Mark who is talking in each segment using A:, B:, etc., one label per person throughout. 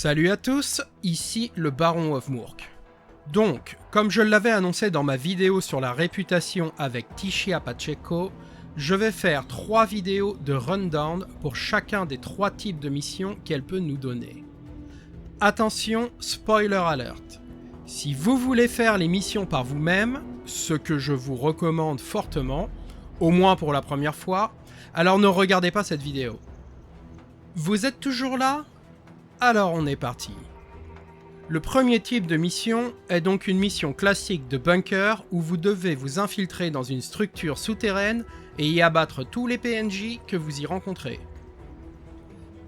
A: Salut à tous, ici le Baron of Mourk. Donc, comme je l'avais annoncé dans ma vidéo sur la réputation avec Tiscia Pacheco, je vais faire 3 vidéos de rundown pour chacun des 3 types de missions qu'elle peut nous donner. Attention, spoiler alert. Si vous voulez faire les missions par vous-même, ce que je vous recommande fortement, au moins pour la première fois, alors ne regardez pas cette vidéo. Vous êtes toujours là ? Alors on est parti. Le premier type de mission est donc une mission classique de bunker où vous devez vous infiltrer dans une structure souterraine et y abattre tous les PNJ que vous y rencontrez.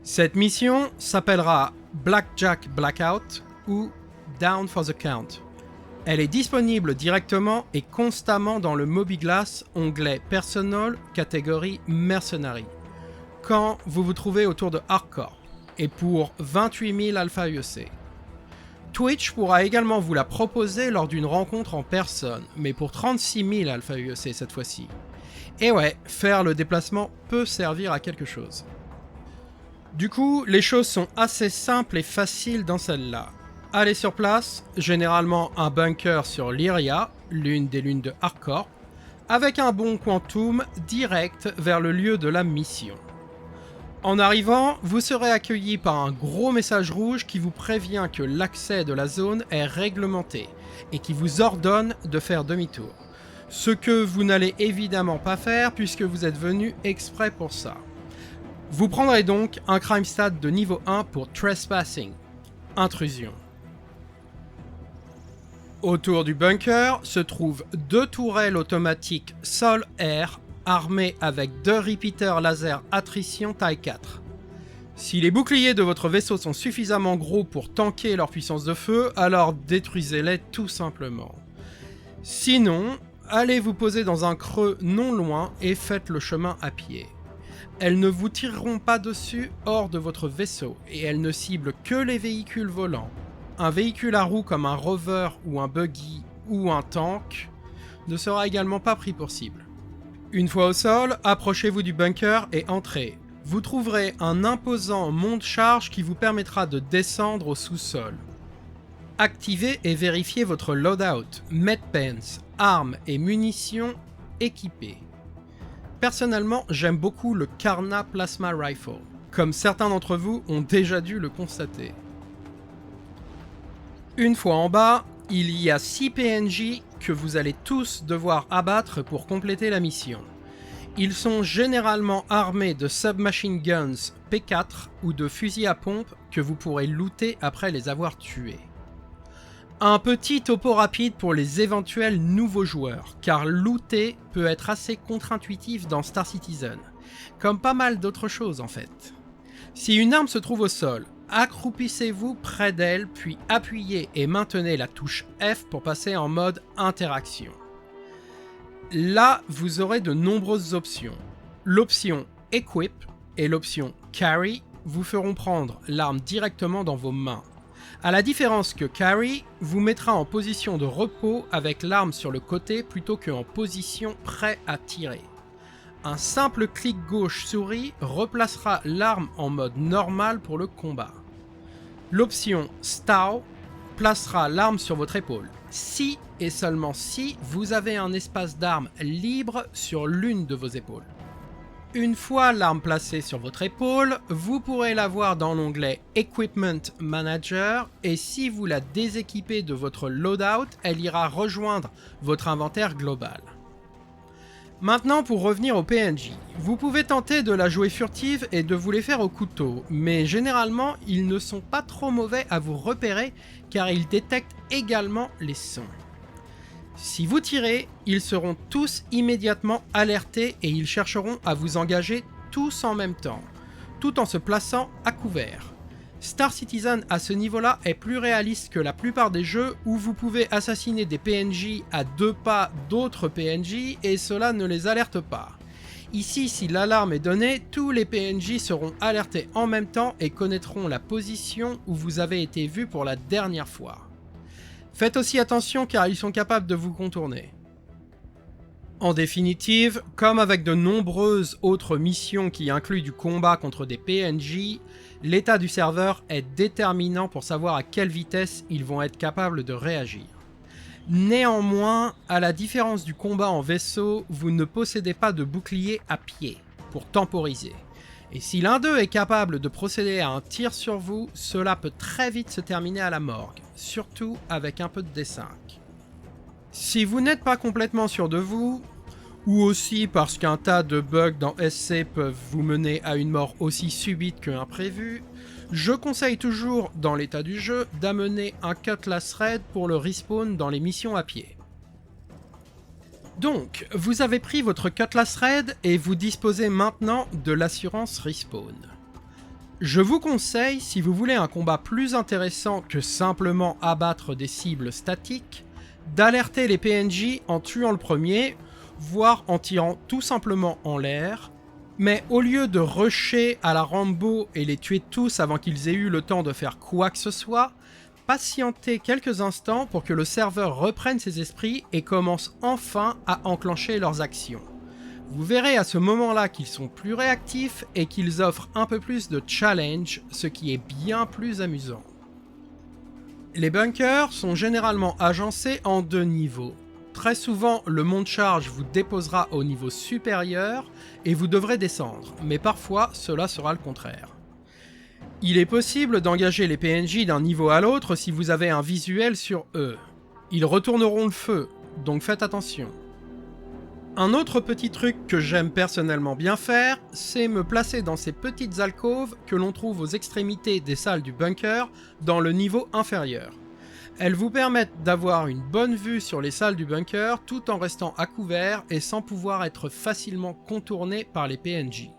A: Cette mission s'appellera Blackjack Blackout ou Down for the Count. Elle est disponible directement et constamment dans le Mobiglass onglet Personal, catégorie Mercenary, quand vous vous trouvez autour de Hardcore, et pour 28 000 Alpha UEC. Twitch pourra également vous la proposer lors d'une rencontre en personne, mais pour 36 000 Alpha UEC cette fois-ci. Et ouais, faire le déplacement peut servir à quelque chose. Du coup, les choses sont assez simples et faciles dans celle-là. Allez sur place, généralement un bunker sur Lyria, l'une des lunes de Hardcore, avec un bon quantum direct vers le lieu de la mission. En arrivant, vous serez accueilli par un gros message rouge qui vous prévient que l'accès de la zone est réglementé et qui vous ordonne de faire demi-tour. Ce que vous n'allez évidemment pas faire puisque vous êtes venu exprès pour ça. Vous prendrez donc un crime stat de niveau 1 pour trespassing, intrusion. Autour du bunker se trouvent 2 tourelles automatiques sol-air armées avec 2 repeaters laser attrition taille 4. Si les boucliers de votre vaisseau sont suffisamment gros pour tanker leur puissance de feu, alors détruisez-les tout simplement. Sinon, allez vous poser dans un creux non loin et faites le chemin à pied. Elles ne vous tireront pas dessus hors de votre vaisseau et elles ne ciblent que les véhicules volants. Un véhicule à roues comme un rover ou un buggy ou un tank ne sera également pas pris pour cible. Une fois au sol, approchez-vous du bunker et entrez. Vous trouverez un imposant monte-charge qui vous permettra de descendre au sous-sol. Activez et vérifiez votre loadout, medpens, armes et munitions équipées. Personnellement, j'aime beaucoup le Karna Plasma Rifle, comme certains d'entre vous ont déjà dû le constater. Une fois en bas, il y a 6 PNJ que vous allez tous devoir abattre pour compléter la mission. Ils sont généralement armés de submachine guns P4 ou de fusils à pompe que vous pourrez looter après les avoir tués. Un petit topo rapide pour les éventuels nouveaux joueurs, car looter peut être assez contre-intuitif dans Star Citizen, comme pas mal d'autres choses en fait. Si une arme se trouve au sol, accroupissez-vous près d'elle, puis appuyez et maintenez la touche F pour passer en mode interaction. Là, vous aurez de nombreuses options. L'option Equip et l'option Carry vous feront prendre l'arme directement dans vos mains. À la différence que Carry vous mettra en position de repos avec l'arme sur le côté plutôt qu'en position prêt à tirer. Un simple clic gauche-souris replacera l'arme en mode normal pour le combat. L'option Stow placera l'arme sur votre épaule. Si et seulement si vous avez un espace d'arme libre sur l'une de vos épaules. Une fois l'arme placée sur votre épaule, vous pourrez la voir dans l'onglet Equipment Manager et si vous la déséquipez de votre loadout, elle ira rejoindre votre inventaire global. Maintenant pour revenir aux PNJ, vous pouvez tenter de la jouer furtive et de vous les faire au couteau, mais généralement ils ne sont pas trop mauvais à vous repérer car ils détectent également les sons. Si vous tirez, ils seront tous immédiatement alertés et ils chercheront à vous engager tous en même temps, tout en se plaçant à couvert. Star Citizen à ce niveau-là est plus réaliste que la plupart des jeux où vous pouvez assassiner des PNJ à 2 pas d'autres PNJ et cela ne les alerte pas. Ici, si l'alarme est donnée, tous les PNJ seront alertés en même temps et connaîtront la position où vous avez été vu pour la dernière fois. Faites aussi attention car ils sont capables de vous contourner. En définitive, comme avec de nombreuses autres missions qui incluent du combat contre des PNJ, l'état du serveur est déterminant pour savoir à quelle vitesse ils vont être capables de réagir. Néanmoins, à la différence du combat en vaisseau, vous ne possédez pas de bouclier à pied pour temporiser. Et si l'un d'eux est capable de procéder à un tir sur vous, cela peut très vite se terminer à la morgue, surtout avec un peu de D5. Si vous n'êtes pas complètement sûr de vous, ou aussi parce qu'un tas de bugs dans SC peuvent vous mener à une mort aussi subite que imprévue, je conseille toujours, dans l'état du jeu, d'amener un Cutlass Raid pour le respawn dans les missions à pied. Donc, vous avez pris votre Cutlass Raid et vous disposez maintenant de l'assurance respawn. Je vous conseille, si vous voulez un combat plus intéressant que simplement abattre des cibles statiques, d'alerter les PNJ en tuant le premier, voire en tirant tout simplement en l'air, mais au lieu de rusher à la Rambo et les tuer tous avant qu'ils aient eu le temps de faire quoi que ce soit, patientez quelques instants pour que le serveur reprenne ses esprits et commence enfin à enclencher leurs actions. Vous verrez à ce moment-là qu'ils sont plus réactifs et qu'ils offrent un peu plus de challenge, ce qui est bien plus amusant. Les bunkers sont généralement agencés en 2 niveaux. Très souvent, le mont de charge vous déposera au niveau supérieur et vous devrez descendre, mais parfois cela sera le contraire. Il est possible d'engager les PNJ d'un niveau à l'autre si vous avez un visuel sur eux. Ils retourneront le feu, donc faites attention. Un autre petit truc que j'aime personnellement bien faire, c'est me placer dans ces petites alcôves que l'on trouve aux extrémités des salles du bunker dans le niveau inférieur. Elles vous permettent d'avoir une bonne vue sur les salles du bunker tout en restant à couvert et sans pouvoir être facilement contourné par les PNJ.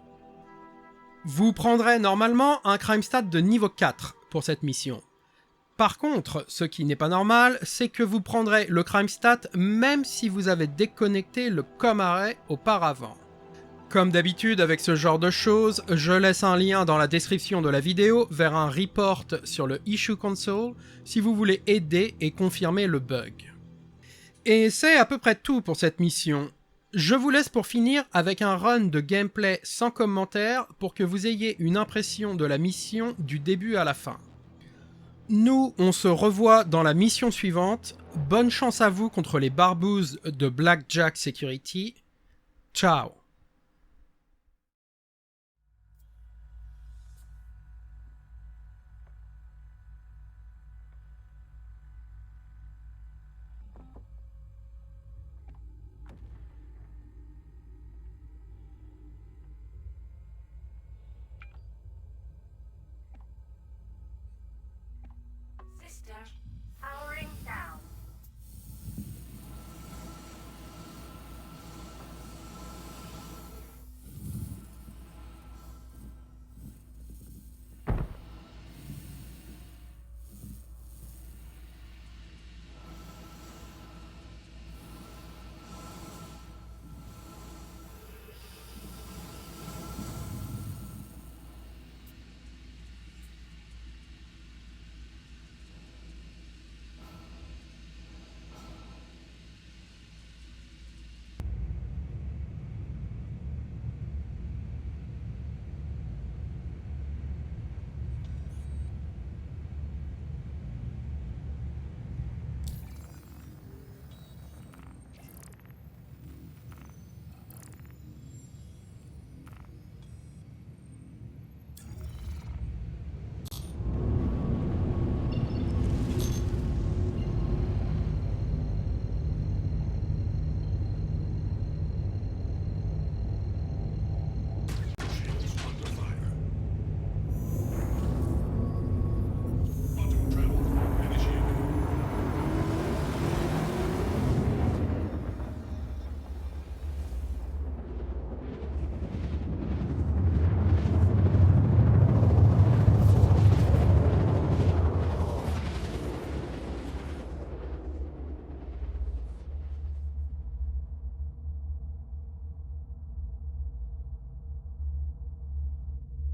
A: Vous prendrez normalement un crime stat de niveau 4 pour cette mission. Par contre, ce qui n'est pas normal, c'est que vous prendrez le crime stat même si vous avez déconnecté le com array auparavant. Comme d'habitude avec ce genre de choses, je laisse un lien dans la description de la vidéo vers un report sur le Issue Console si vous voulez aider et confirmer le bug. Et c'est à peu près tout pour cette mission. Je vous laisse pour finir avec un run de gameplay sans commentaire pour que vous ayez une impression de la mission du début à la fin. Nous, on se revoit dans la mission suivante. Bonne chance à vous contre les barbouzes de Blackjack Security. Ciao.
B: Powering down.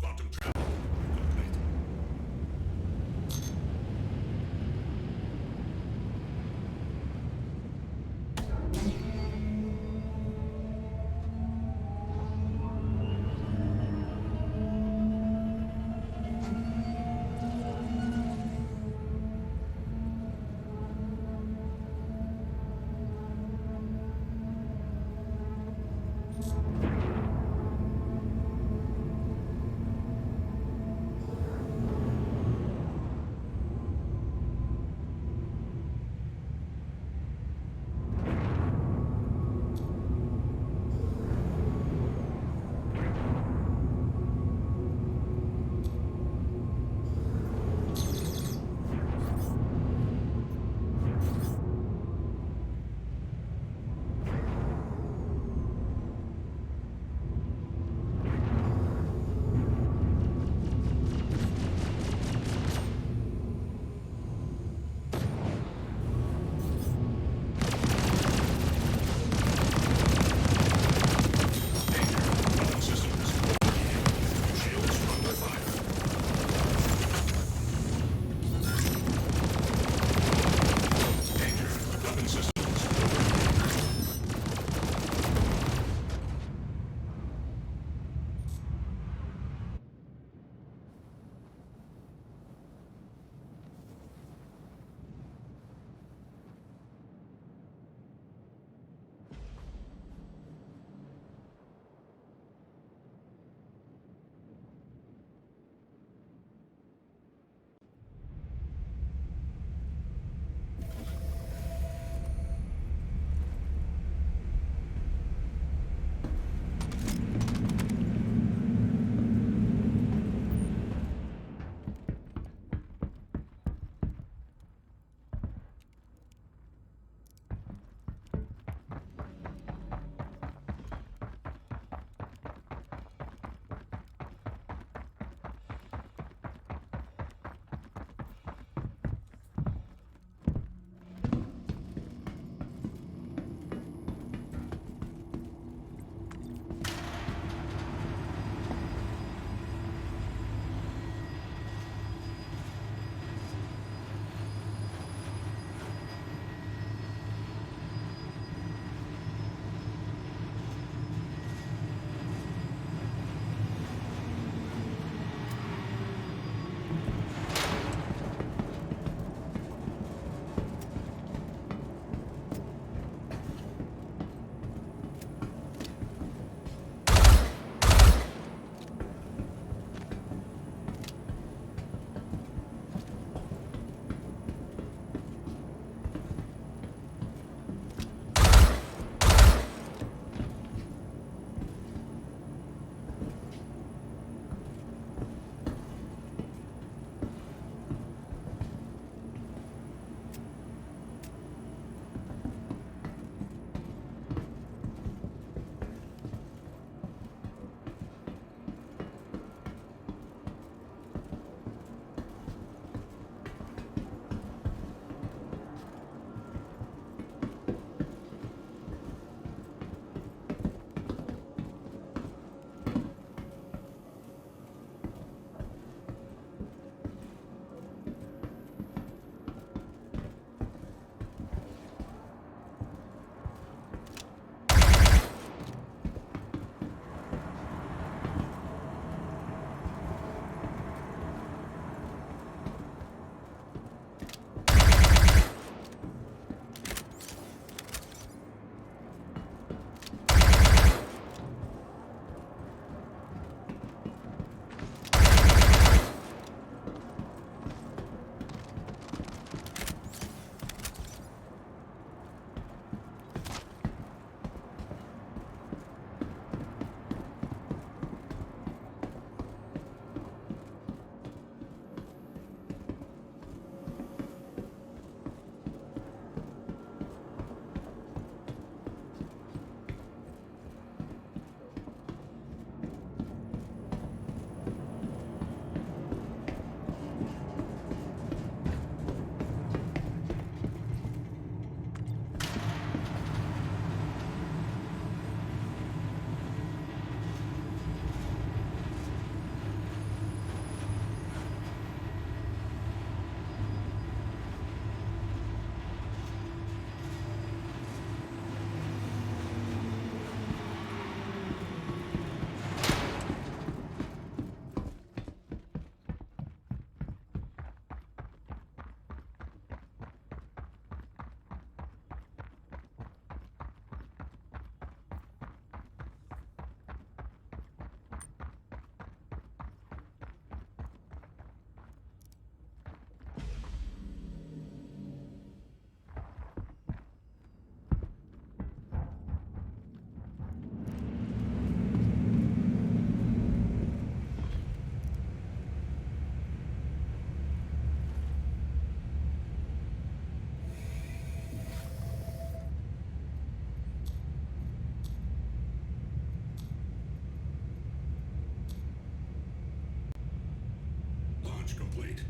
C: Quantum travel complete. complete.